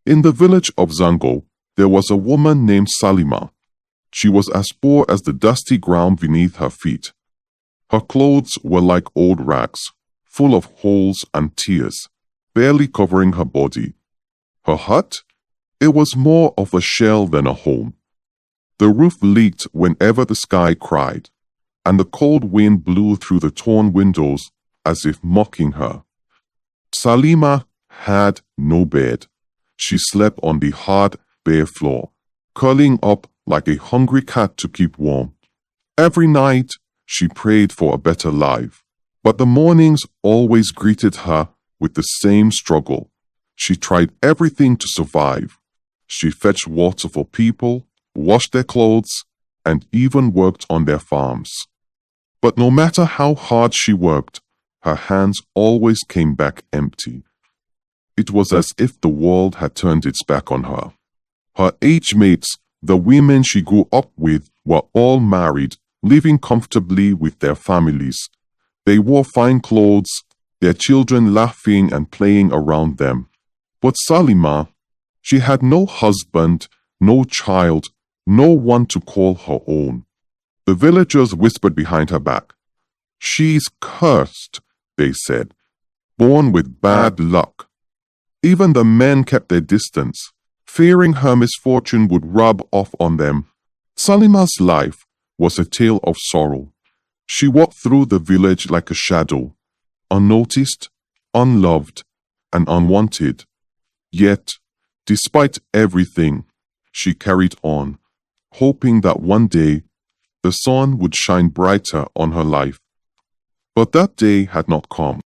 In the village of Zengo, there was a woman named Salima. She was as poor as the dusty ground beneath her feet. Her clothes were like old rags, full of holes and tears, barely covering her body. Her hut? It was more of a shell than a home. The roof leaked whenever the sky cried, and the cold wind blew through the torn windows as if mocking her. Salima had no bed. She slept on the hard, bare floor, curling up like a hungry cat to keep warm. Every night, she prayed for a better life, but the mornings always greeted her with the same struggle. She tried everything to survive. She fetched water for people, washed their clothes, and even worked on their farms. But no matter how hard she worked, her hands always came back empty. It was as if the world had turned its back on her. Her age mates, the women she grew up with, were all married, living comfortably with their families. They wore fine clothes, their children laughing and playing around them. But Salima, she had no husband, no child, no one to call her own. The villagers whispered behind her back. "She's cursed," they said, "born with bad luck." Even the men kept their distance, fearing her misfortune would rub off on them. Salima's life was a tale of sorrow. She walked through the village like a shadow, unnoticed, unloved, and unwanted. Yet, despite everything, she carried on, hoping that one day the sun would shine brighter on her life. But that day had not come.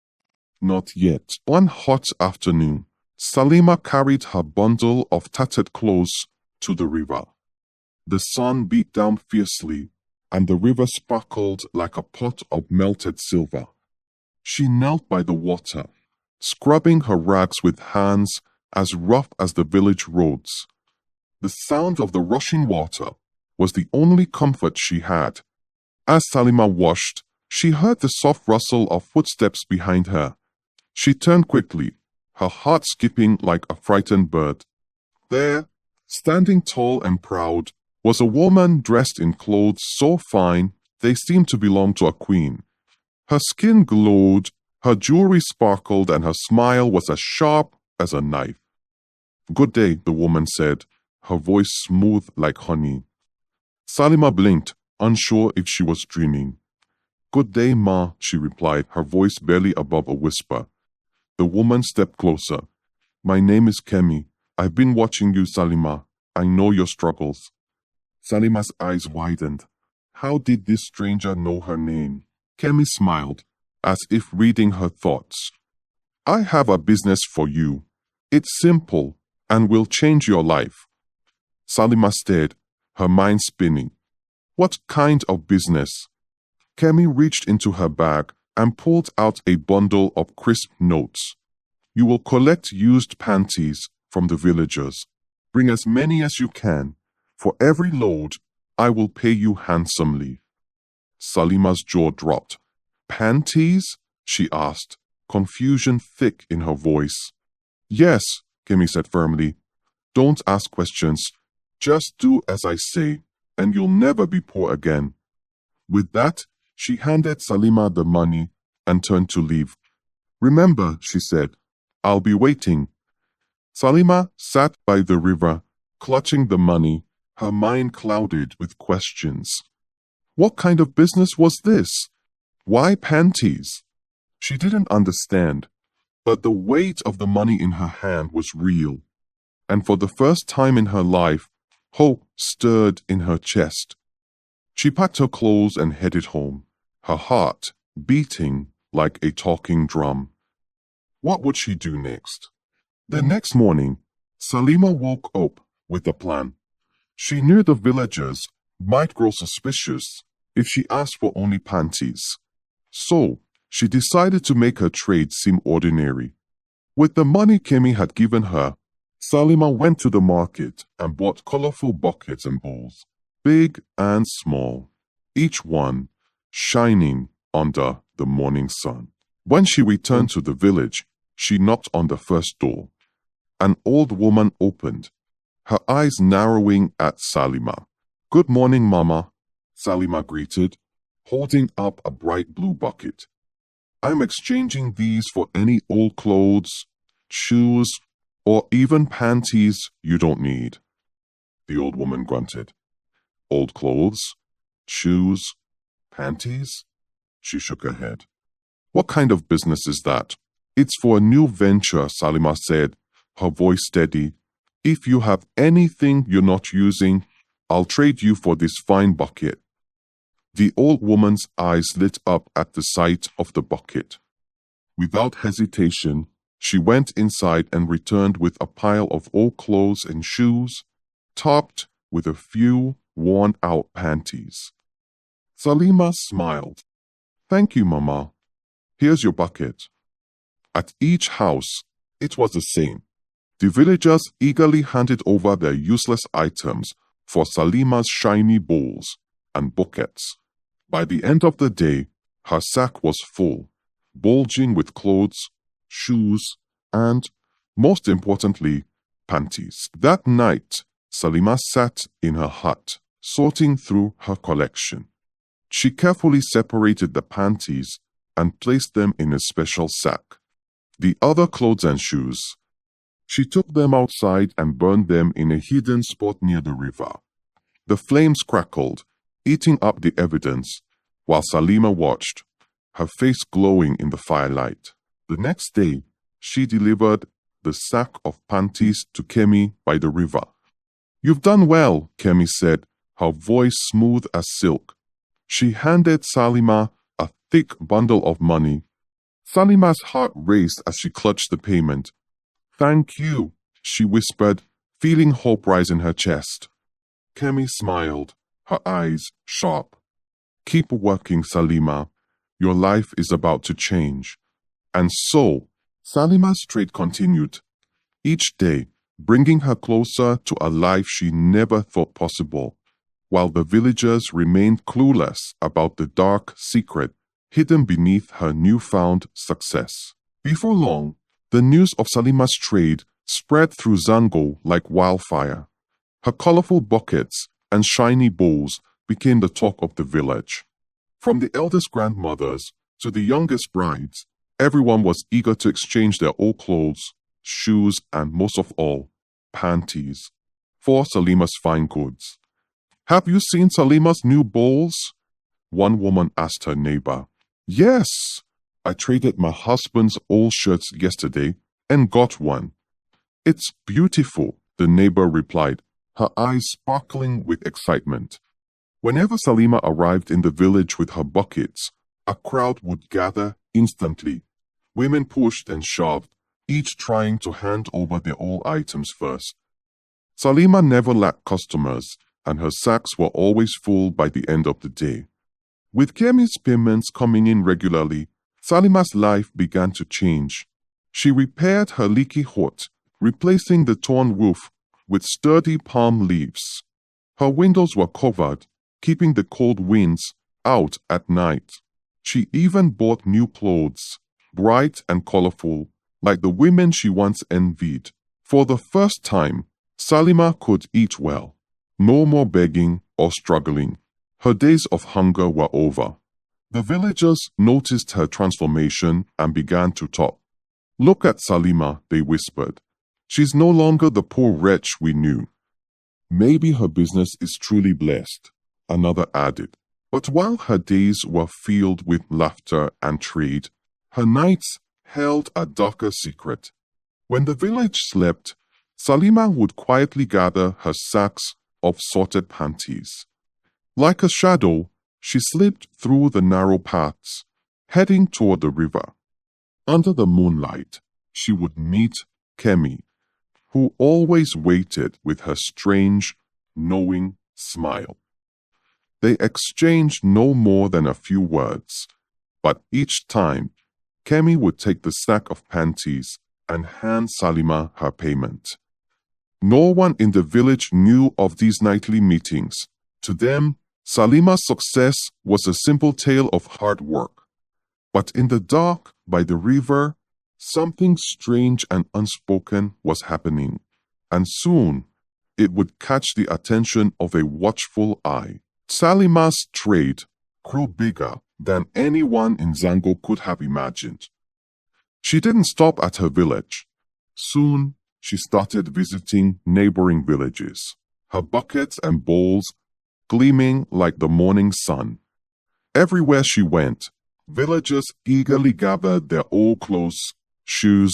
Not yet. One hot afternoon, Salima carried her bundle of tattered clothes to the river. The sun beat down fiercely, and the river sparkled like a pot of melted silver. She knelt by the water, scrubbing her rags with hands as rough as the village roads. The sound of the rushing water was the only comfort she had. As Salima washed, she heard the soft rustle of footsteps behind her. She turned quickly, her heart skipping like a frightened bird. There, standing tall and proud, was a woman dressed in clothes so fine they seemed to belong to a queen. Her skin glowed, her jewelry sparkled, and her smile was as sharp as a knife. "Good day," the woman said, her voice smooth like honey. Salima blinked, unsure if she was dreaming. "Good day, ma," she replied, her voice barely above a whisper. The woman stepped closer. "My name is Kemi. I've been watching you, Salima. I know your struggles." Salima's eyes widened. How did this stranger know her name? Kemi smiled, as if reading her thoughts. "I have a business for you. It's simple and will change your life." Salima stared, her mind spinning. What kind of business? Kemi reached into her bag and pulled out a bundle of crisp notes. "You will collect used panties from the villagers. Bring as many as you can. For every load, I will pay you handsomely." Salima's jaw dropped. "Panties?" she asked, confusion thick in her voice. "Yes," Kemi said firmly. "Don't ask questions. Just do as I say, and you'll never be poor again." With that, she handed Salima the money and turned to leave. "Remember," she said, "I'll be waiting." Salima sat by the river, clutching the money, her mind clouded with questions. What kind of business was this? Why panties? She didn't understand, but the weight of the money in her hand was real, and for the first time in her life, hope stirred in her chest. She packed her clothes and headed home, her heart beating like a talking drum. What would she do next? The next morning, Salima woke up with a plan. She knew the villagers might grow suspicious if she asked for only panties. So, she decided to make her trade seem ordinary. With the money Kemi had given her, Salima went to the market and bought colorful buckets and bowls, big and small, each one shining under the morning sun. When she returned to the village, she knocked on the first door. An old woman opened, her eyes narrowing at Salima. "Good morning, Mama," Salima greeted, holding up a bright blue bucket. "I'm exchanging these for any old clothes, shoes, or even panties you don't need." The old woman grunted. "Old clothes? Shoes? Panties?" She shook her head. "What kind of business is that?" "It's for a new venture," Salima said, her voice steady. "If you have anything you're not using, I'll trade you for this fine bucket." The old woman's eyes lit up at the sight of the bucket. Without hesitation, she went inside and returned with a pile of old clothes and shoes, topped with a few worn-out panties. Salima smiled. "Thank you, Mama. Here's your bucket." At each house, it was the same. The villagers eagerly handed over their useless items for Salima's shiny bowls and buckets. By the end of the day, her sack was full, bulging with clothes, shoes, and, most importantly, panties. That night, Salima sat in her hut, sorting through her collection. She carefully separated the panties and placed them in a special sack. The other clothes and shoes, she took them outside and burned them in a hidden spot near the river. The flames crackled, eating up the evidence, while Salima watched, her face glowing in the firelight. The next day, she delivered the sack of panties to Kemi by the river. "You've done well," Kemi said, her voice smooth as silk. She handed Salima a thick bundle of money. Salima's heart raced as she clutched the payment. "Thank you," she whispered, feeling hope rise in her chest. Kemi smiled, her eyes sharp. "Keep working, Salima. Your life is about to change." And so, Salima's trade continued, each day bringing her closer to a life she never thought possible, while the villagers remained clueless about the dark secret hidden beneath her newfound success. Before long, the news of Salima's trade spread through Zengo like wildfire. Her colorful buckets and shiny bowls became the talk of the village. From the eldest grandmothers to the youngest brides, everyone was eager to exchange their old clothes, shoes, and most of all, panties, for Salima's fine goods. "Have you seen Salima's new bowls?" one woman asked her neighbor. "Yes, I traded my husband's old shirts yesterday and got one." "It's beautiful," the neighbor replied, her eyes sparkling with excitement. Whenever Salima arrived in the village with her buckets, a crowd would gather instantly. Women pushed and shoved, each trying to hand over their old items first. Salima never lacked customers, and her sacks were always full by the end of the day. With Kemi's payments coming in regularly, Salima's life began to change. She repaired her leaky hut, replacing the torn roof with sturdy palm leaves. Her windows were covered, keeping the cold winds out at night. She even bought new clothes, bright and colorful, like the women she once envied. For the first time, Salima could eat well. No more begging or struggling. Her days of hunger were over. The villagers noticed her transformation and began to talk. "Look at Salima," they whispered. "She's no longer the poor wretch we knew." "Maybe her business is truly blessed," another added. But while her days were filled with laughter and trade, her nights held a darker secret. When the village slept, Salima would quietly gather her sacks of sorted panties. Like a shadow, she slipped through the narrow paths, heading toward the river. Under the moonlight, she would meet Kemi, who always waited with her strange, knowing smile. They exchanged no more than a few words, but each time, Kemi would take the sack of panties and hand Salima her payment. No one in the village knew of these nightly meetings. To them, Salima's success was a simple tale of hard work. But in the dark by the river, Something strange and unspoken was happening, and soon it would catch the attention of a watchful eye. Salima's trade grew bigger than anyone in Zengo could have imagined. She didn't stop at her village. Soon, she started visiting neighboring villages, her buckets and bowls gleaming like the morning sun. Everywhere she went, villagers eagerly gathered their old clothes, shoes,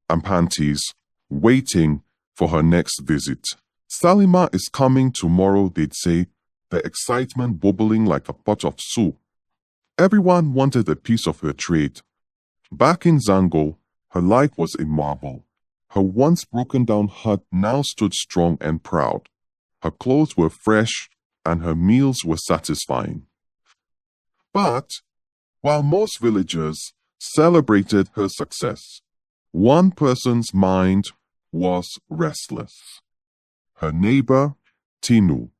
and panties, waiting for her next visit. Salima is coming tomorrow, they'd say, the excitement bubbling like a pot of soup. Everyone wanted a piece of her trade. Back in Zengo, her life was a marvel. Her once broken-down hut now stood strong and proud. Her clothes were fresh, and her meals were satisfying. But while most villagers celebrated her success, one person's mind was restless. Her neighbor, Tinu.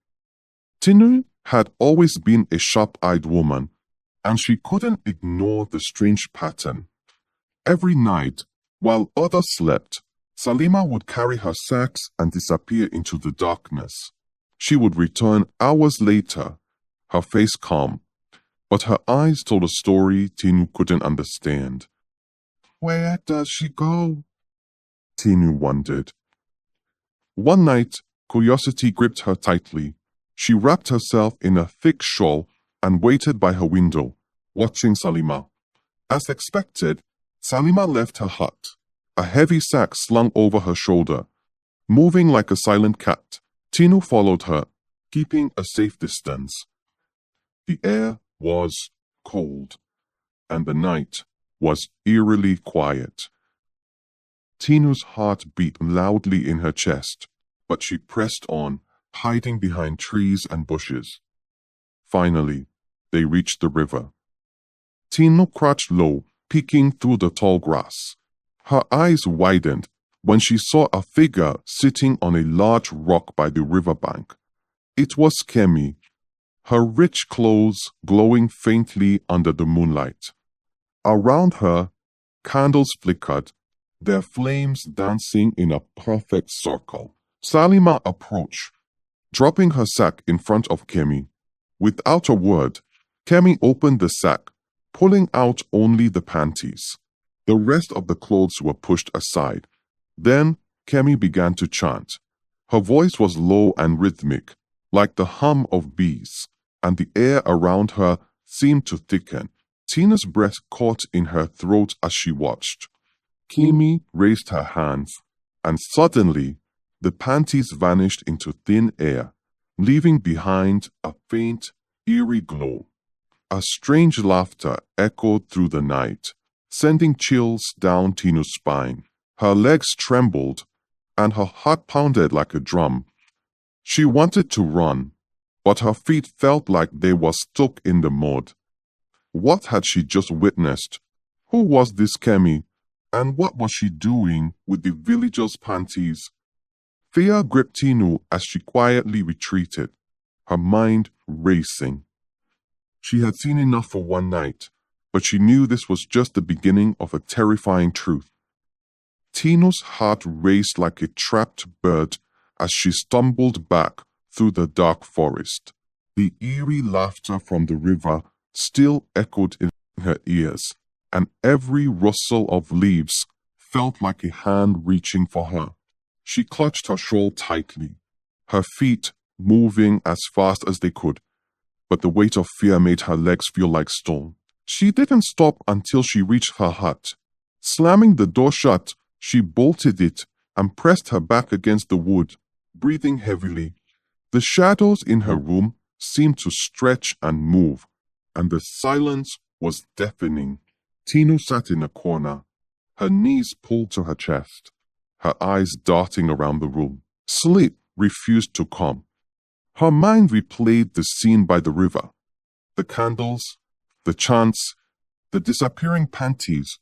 Tinu had always been a sharp-eyed woman, and she couldn't ignore the strange pattern. Every night, while others slept, Salima would carry her sacks and disappear into the darkness. She would return hours later, her face calm, but her eyes told a story Tinu couldn't understand. Where does she go? Tinu wondered. One night, curiosity gripped her tightly. She wrapped herself in a thick shawl and waited by her window, watching Salima. As expected, Salima left her hut, a heavy sack slung over her shoulder. Moving like a silent cat, Tinu followed her, keeping a safe distance. The air was cold, and the night was eerily quiet. Tinu's heart beat loudly in her chest, but she pressed on, hiding behind trees and bushes. Finally, they reached the river. Tinu crouched low, peeking through the tall grass. Her eyes widened when she saw a figure sitting on a large rock by the riverbank. It was Kemi, her rich clothes glowing faintly under the moonlight. Around her, candles flickered, their flames dancing in a perfect circle. Salima approached, dropping her sack in front of Kemi. Without a word, Kemi opened the sack, pulling out only the panties. The rest of the clothes were pushed aside. Then Kemi began to chant. Her voice was low and rhythmic, like the hum of bees, and the air around her seemed to thicken. Tina's breath caught in her throat as she watched. Kemi raised her hands, and suddenly the panties vanished into thin air, leaving behind a faint, eerie glow. A strange laughter echoed through the night, sending chills down Tinu's spine. Her legs trembled, and her heart pounded like a drum. She wanted to run, but her feet felt like they were stuck in the mud. What had she just witnessed? Who was this Kemi, and what was she doing with the villagers' panties? Fear gripped Tinu as she quietly retreated, her mind racing. She had seen enough for one night, but she knew this was just the beginning of a terrifying truth. Tinu's heart raced like a trapped bird as she stumbled back through the dark forest. The eerie laughter from the river still echoed in her ears, and every rustle of leaves felt like a hand reaching for her. She clutched her shawl tightly, her feet moving as fast as they could, but the weight of fear made her legs feel like stone. She didn't stop until she reached her hut. Slamming the door shut, she bolted it and pressed her back against the wood, breathing heavily. The shadows in her room seemed to stretch and move, and the silence was deafening. Tinu sat in a corner, her knees pulled to her chest, her eyes darting around the room. Sleep refused to come. Her mind replayed the scene by the river, the candles, the chants, the disappearing panties,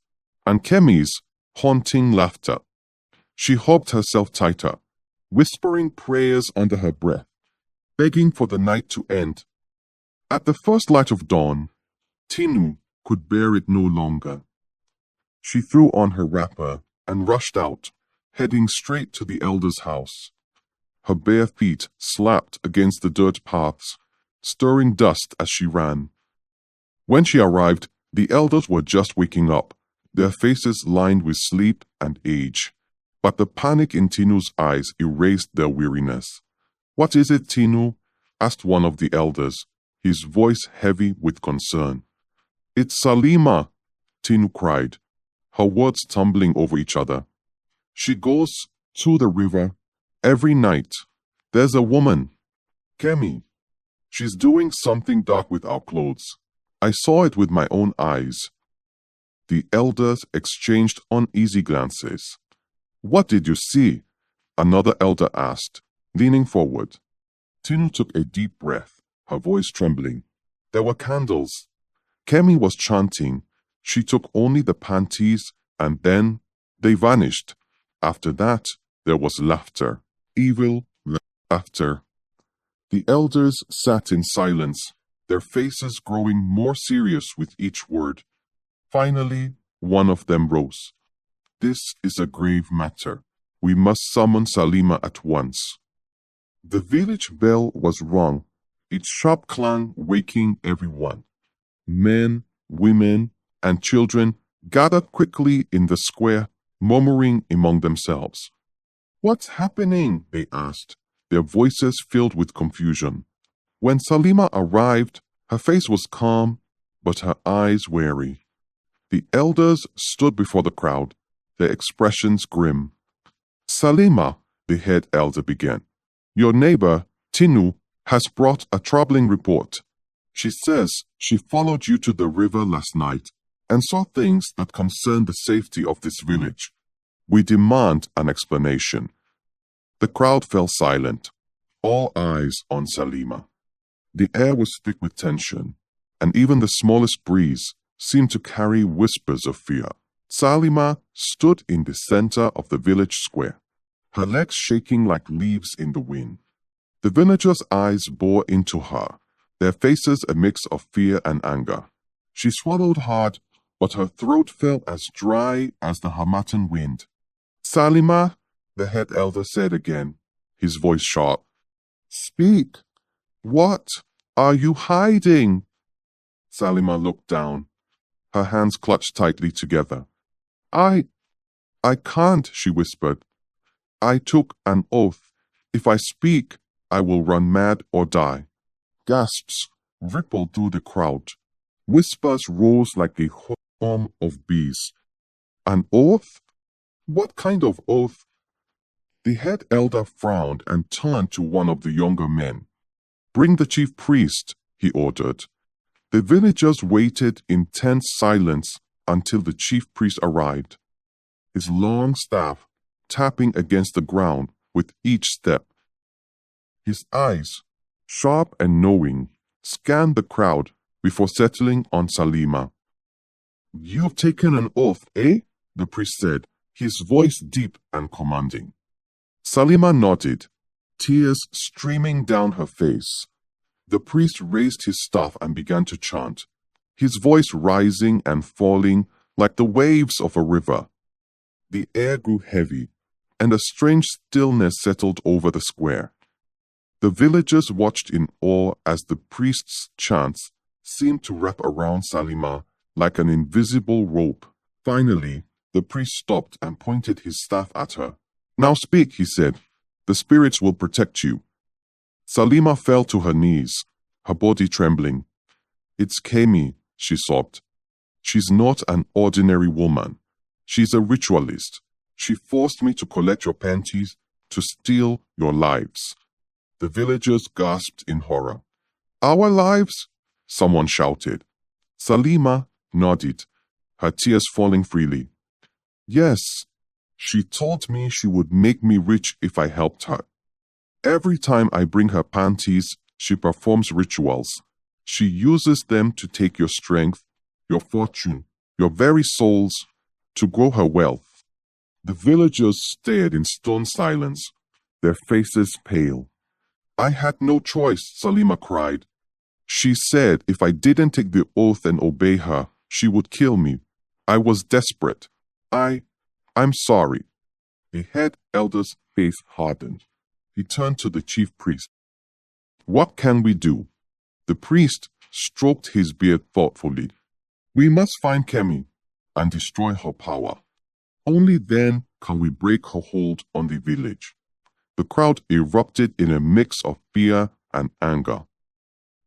and Kemi's haunting laughter. She hugged herself tighter, whispering prayers under her breath, begging for the night to end. At the first light of dawn, Tinu could bear it no longer. She threw on her wrapper and rushed out, heading straight to the elder's house. Her bare feet slapped against the dirt paths, stirring dust as she ran. When she arrived, the elders were just waking up, their faces lined with sleep and age. But the panic in Tinu's eyes erased their weariness. "What is it, Tinu?" asked one of the elders, his voice heavy with concern. "It's Salima," Tinu cried, her words tumbling over each other. "She goes to the river every night. There's a woman, Kemi. She's doing something dark with our clothes. I saw it with my own eyes." The elders exchanged uneasy glances. "What did you see?" another elder asked, leaning forward. Tinu took a deep breath, her voice trembling. There were candles. Kemi was chanting. She took only the panties, and then they vanished. After that, there was laughter, evil laughter. The elders sat in silence, their faces growing more serious with each word. Finally, one of them rose. "This is a grave matter. We must summon Salima at once." The village bell was rung, its sharp clang waking everyone. Men, women, and children gathered quickly in the square, murmuring among themselves. "What's happening?" they asked, their voices filled with confusion. When Salima arrived, her face was calm, but her eyes wary. The elders stood before the crowd, their expressions grim. "Salima," the head elder began, "your neighbor, Tinu, has brought a troubling report. She says she followed you to the river last night and saw things that concern the safety of this village. We demand an explanation." The crowd fell silent, all eyes on Salima. The air was thick with tension, and even the smallest breeze seemed to carry whispers of fear. Salima stood in the center of the village square, her legs shaking like leaves in the wind. The villagers' eyes bore into her, their faces a mix of fear and anger. She swallowed hard, but her throat felt as dry as the Hamatan wind. "Salima," the head elder said again, his voice sharp. "Speak. What are you hiding?" Salima looked down, her hands clutched tightly together. I can't," she whispered. "I took an oath. If I speak, I will run mad or die." Gasps rippled through the crowd. Whispers rose like a hum of bees. "An oath? What kind of oath?" The head elder frowned and turned to one of the younger men. "Bring the chief priest," he ordered. The villagers waited in tense silence until the chief priest arrived, his long staff tapping against the ground with each step. His eyes, sharp and knowing, scanned the crowd before settling on Salima. "You've taken an oath, eh?" the priest said, his voice deep and commanding. Salima nodded, tears streaming down her face. The priest raised his staff and began to chant, his voice rising and falling like the waves of a river. The air grew heavy, and a strange stillness settled over the square. The villagers watched in awe as the priest's chants seemed to wrap around Salima like an invisible rope. Finally, the priest stopped and pointed his staff at her. "Now speak," he said. "The spirits will protect you." Salima fell to her knees, her body trembling. "It's Kemi," she sobbed. "She's not an ordinary woman. She's a ritualist. She forced me to collect your panties, to steal your lives." The villagers gasped in horror. "Our lives?" someone shouted. Salima nodded, her tears falling freely. "Yes, she told me she would make me rich if I helped her. Every time I bring her panties, she performs rituals. She uses them to take your strength, your fortune, your very souls, to grow her wealth." The villagers stared in stone silence, their faces pale. "I had no choice," Salima cried. "She said if I didn't take the oath and obey her, she would kill me. I was desperate. I'm sorry." The head elder's face hardened. He turned to the chief priest. "What can we do?" The priest stroked his beard thoughtfully. "We must find Kemi and destroy her power. Only then can we break her hold on the village." The crowd erupted in a mix of fear and anger.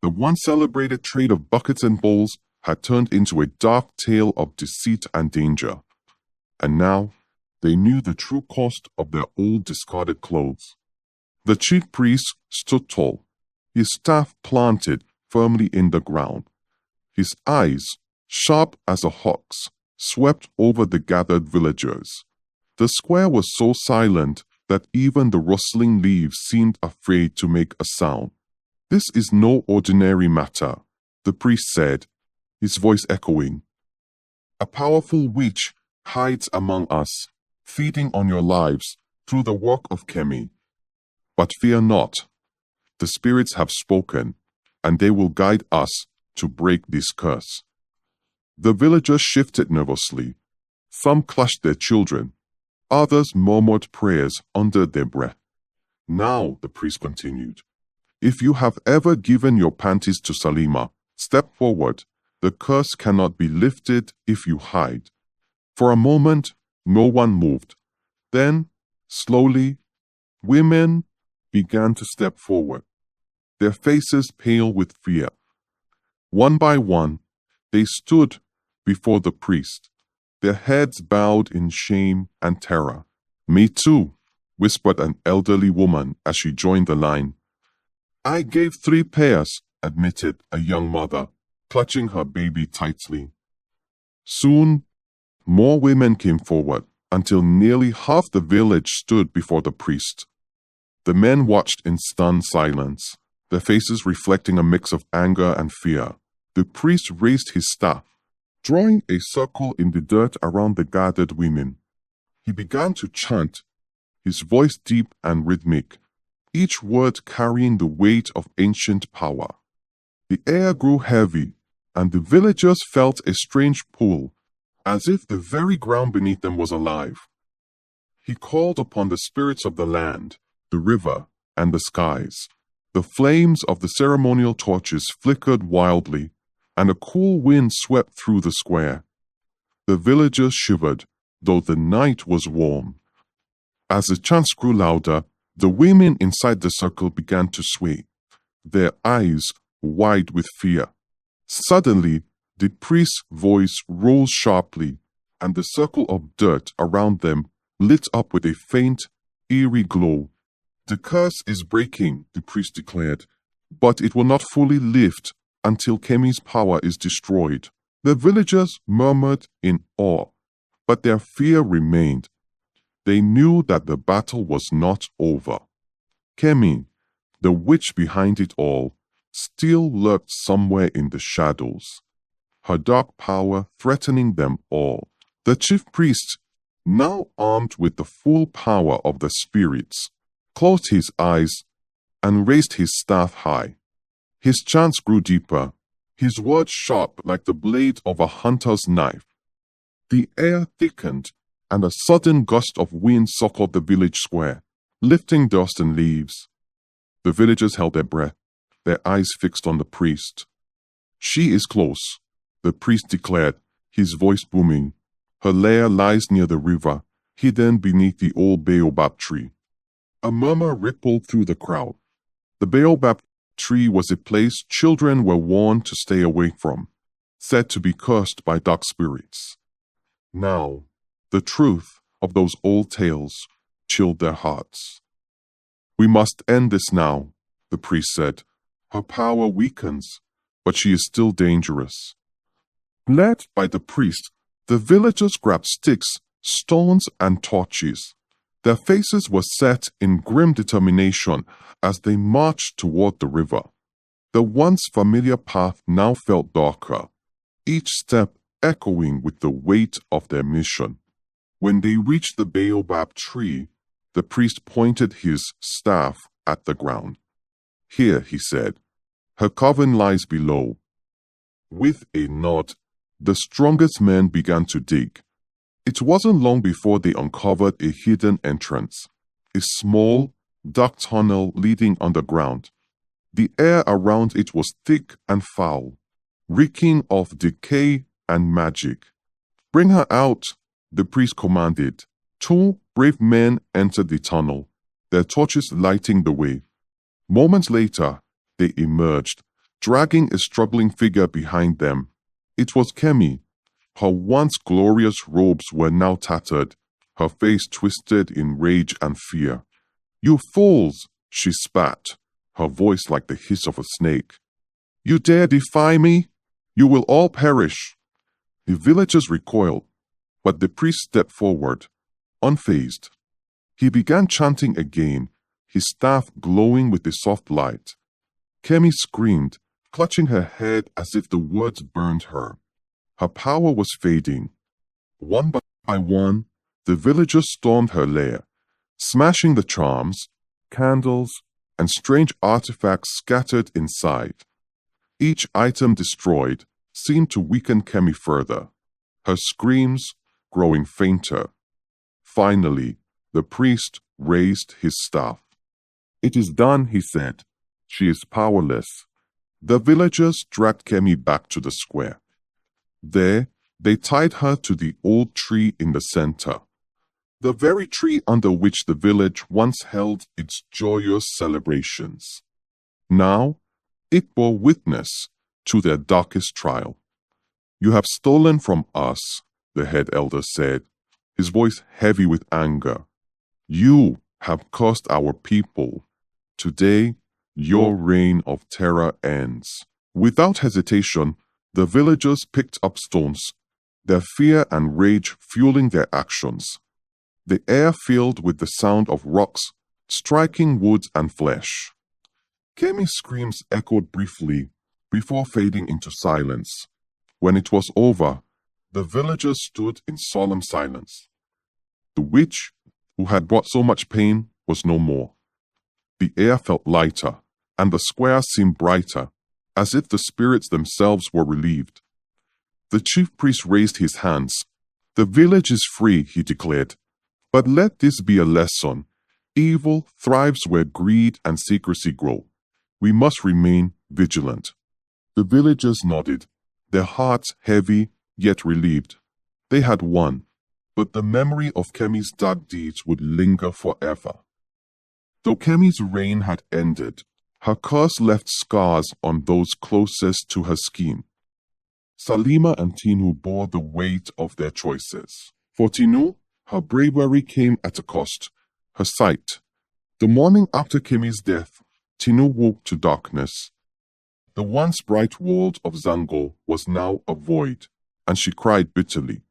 The once celebrated trade of buckets and bowls had turned into a dark tale of deceit and danger. And now they knew the true cost of their old discarded clothes. The chief priest stood tall, his staff planted firmly in the ground. His eyes, sharp as a hawk's, swept over the gathered villagers. The square was so silent that even the rustling leaves seemed afraid to make a sound. "This is no ordinary matter," the priest said, his voice echoing. "A powerful witch hides among us, feeding on your lives through the work of Kemi. But fear not. The spirits have spoken, and they will guide us to break this curse." The villagers shifted nervously. Some clutched their children. Others murmured prayers under their breath. "Now," the priest continued, "if you have ever given your panties to Salima, step forward. The curse cannot be lifted if you hide." For a moment, no one moved. Then, slowly, women began to step forward, their faces pale with fear. One by one, they stood before the priest, their heads bowed in shame and terror. "Me too," whispered an elderly woman as she joined the line. "I gave 3 pairs," admitted a young mother, clutching her baby tightly. Soon, more women came forward, until nearly half the village stood before the priest. The men watched in stunned silence, their faces reflecting a mix of anger and fear. The priest raised his staff, drawing a circle in the dirt around the gathered women. He began to chant, his voice deep and rhythmic, each word carrying the weight of ancient power. The air grew heavy, and the villagers felt a strange pull, as if the very ground beneath them was alive. He called upon the spirits of the land, the river, and the skies. The flames of the ceremonial torches flickered wildly, and a cool wind swept through the square. The villagers shivered, though the night was warm. As the chants grew louder, the women inside the circle began to sway, their eyes wide with fear. Suddenly, the priest's voice rose sharply, and the circle of dirt around them lit up with a faint, eerie glow. "The curse is breaking," the priest declared, "but it will not fully lift until Kemi's power is destroyed." The villagers murmured in awe, but their fear remained. They knew that the battle was not over. Kemi, the witch behind it all, still lurked somewhere in the shadows, her dark power threatening them all. The chief priest, now armed with the full power of the spirits, closed his eyes and raised his staff high. His chants grew deeper, his words sharp like the blade of a hunter's knife. The air thickened, and a sudden gust of wind circled the village square, lifting dust and leaves. The villagers held their breath, their eyes fixed on the priest. "She is close," the priest declared, his voice booming. "Her lair lies near the river, hidden beneath the old baobab tree." A murmur rippled through the crowd. The baobab tree was a place children were warned to stay away from, said to be cursed by dark spirits. Now, the truth of those old tales chilled their hearts. "We must end this now," the priest said. "Her power weakens, but she is still dangerous." Led by the priest, the villagers grabbed sticks, stones, and torches. Their faces were set in grim determination as they marched toward the river. The once familiar path now felt darker, each step echoing with the weight of their mission. When they reached the baobab tree, the priest pointed his staff at the ground. "Here," he said, "her coven lies below." With a nod, The strongest men began to dig. It wasn't long before they uncovered a hidden entrance, a small, dark tunnel leading underground. The air around it was thick and foul, reeking of decay and magic. "Bring her out," the priest commanded. Two brave men entered the tunnel, their torches lighting the way. Moments later, they emerged, dragging a struggling figure behind them. It was Kemi. Her once glorious robes were now tattered, her face twisted in rage and fear. "You fools!" she spat, her voice like the hiss of a snake. "You dare defy me? You will all perish." The villagers recoiled, but the priest stepped forward, unfazed. He began chanting again, his staff glowing with the soft light. Kemi screamed, clutching her head as if the words burned her. Her power was fading. One by one, the villagers stormed her lair, smashing the charms, candles, and strange artifacts scattered inside. Each item destroyed seemed to weaken Kemi further, her screams growing fainter. Finally, the priest raised his staff. "It is done," he said. "She is powerless." The villagers dragged Kemi back to the square. There, they tied her to the old tree in the center, the very tree under which the village once held its joyous celebrations. Now, it bore witness to their darkest trial. "You have stolen from us," the head elder said, his voice heavy with anger. "You have cursed our people. Today, your reign of terror ends." Without hesitation, the villagers picked up stones, their fear and rage fueling their actions. The air filled with the sound of rocks striking wood and flesh. Kemi's screams echoed briefly before fading into silence. When it was over, the villagers stood in solemn silence. The witch, who had brought so much pain, was no more. The air felt lighter, and the square seemed brighter, as if the spirits themselves were relieved. The chief priest raised his hands. "The village is free," he declared. "But let this be a lesson. Evil thrives where greed and secrecy grow. We must remain vigilant." The villagers nodded, their hearts heavy yet relieved. They had won, but the memory of Kemi's dark deeds would linger forever. Though Kemi's reign had ended, her curse left scars on those closest to her scheme. Salima and Tinu bore the weight of their choices. For Tinu, her bravery came at a cost, her sight. The morning after Kemi's death, Tinu woke to darkness. The once bright world of Zengo was now a void, and she cried bitterly.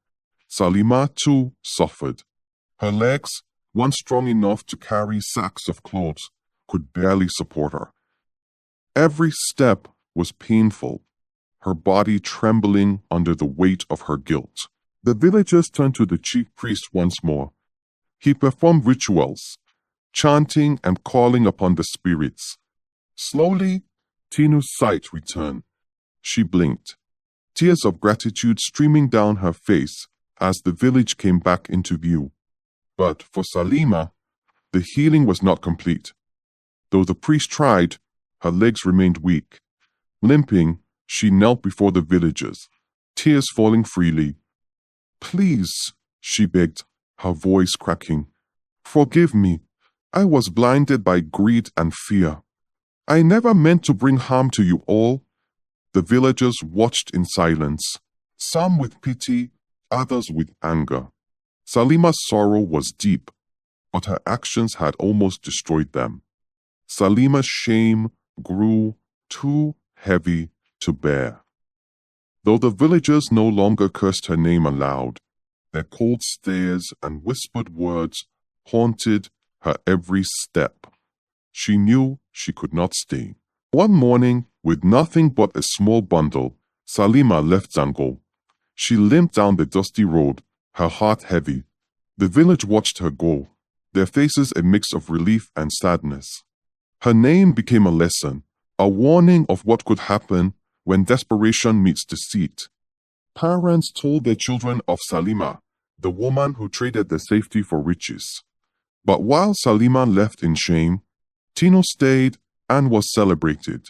Salima, too, suffered. Her legs, once strong enough to carry sacks of clothes, could barely support her. Every step was painful, her body trembling under the weight of her guilt. The villagers turned to the chief priest once more. He performed rituals, chanting and calling upon the spirits. Slowly, Tinu's sight returned. She blinked, tears of gratitude streaming down her face as the village came back into view. But for Salima, the healing was not complete. Though the priest tried, her legs remained weak. Limping, she knelt before the villagers, tears falling freely. "Please," she begged, her voice cracking. "Forgive me. I was blinded by greed and fear. I never meant to bring harm to you all." The villagers watched in silence, some with pity, others with anger. Salima's sorrow was deep, but her actions had almost destroyed them. Salima's shame grew too heavy to bear. Though the villagers no longer cursed her name aloud, their cold stares and whispered words haunted her every step. She knew she could not stay. One morning, with nothing but a small bundle, Salima left Zengo. She limped down the dusty road, her heart heavy. The village watched her go, their faces a mix of relief and sadness. Her name became a lesson, a warning of what could happen when desperation meets deceit. Parents told their children of Salima, the woman who traded their safety for riches. But while Salima left in shame, Tino stayed and was celebrated.